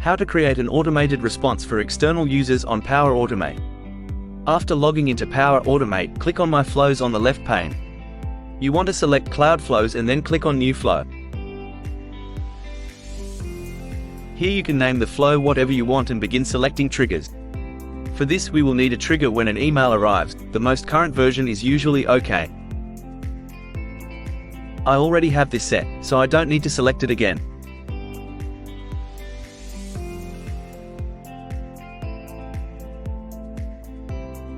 How to create an automated response for external users on Power Automate. After logging into Power Automate, click on My Flows on the left pane. You want to select Cloud Flows and then click on New Flow. Here you can name the flow whatever you want and begin selecting triggers. For this we will need a trigger when an email arrives. The most current version is usually OK. I already have this set, so I don't need to select it again.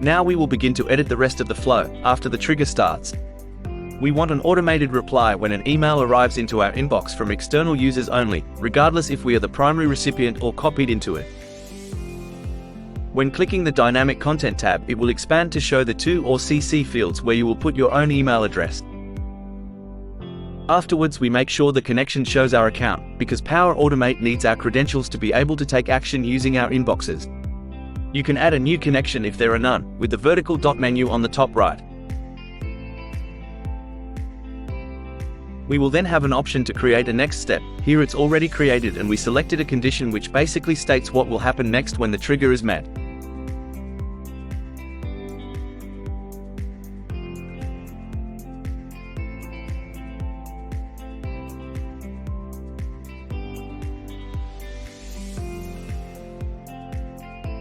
Now we will begin to edit the rest of the flow after the trigger starts. We want an automated reply when an email arrives into our inbox from external users only, regardless if we are the primary recipient or copied into it. When clicking the Dynamic Content tab, it will expand to show the To or CC fields where you will put your own email address. Afterwards, we make sure the connection shows our account, because Power Automate needs our credentials to be able to take action using our inboxes. You can add a new connection if there are none, with the vertical dot menu on the top right. We will then have an option to create a next step. Here it's already created and we selected a condition which basically states what will happen next when the trigger is met.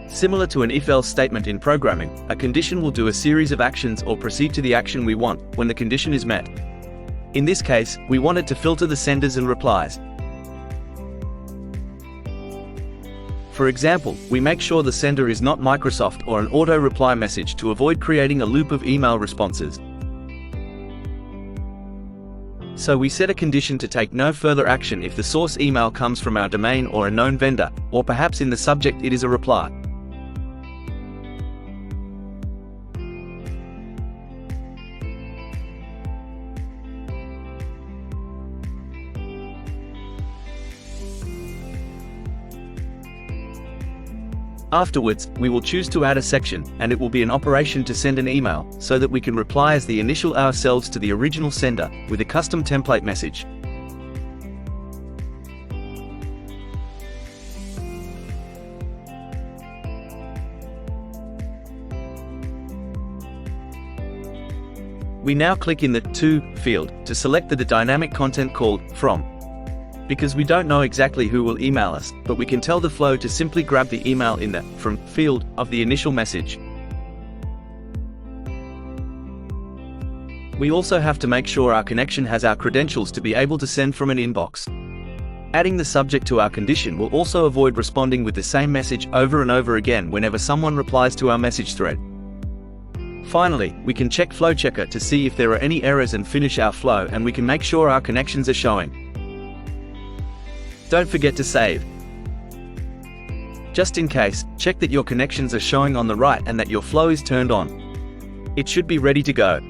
Similar to an if-else statement in programming, a condition will do a series of actions or proceed to the action we want when the condition is met. In this case, we want it to filter the senders and replies. For example, we make sure the sender is not Microsoft or an auto-reply message to avoid creating a loop of email responses. So we set a condition to take no further action if the source email comes from our domain or a known vendor, or perhaps in the subject it is a reply. Afterwards, we will choose to add a section, and it will be an operation to send an email, so that we can reply as the initial ourselves to the original sender, with a custom template message. We now click in the To field to select the dynamic content called From. Because we don't know exactly who will email us, but we can tell the flow to simply grab the email in the From field of the initial message. We also have to make sure our connection has our credentials to be able to send from an inbox. Adding the subject to our condition will also avoid responding with the same message over and over again whenever someone replies to our message thread. Finally, we can check Flow Checker to see if there are any errors and finish our flow, and we can make sure our connections are showing. Don't forget to save. Just in case, check that your connections are showing on the right and that your flow is turned on. It should be ready to go.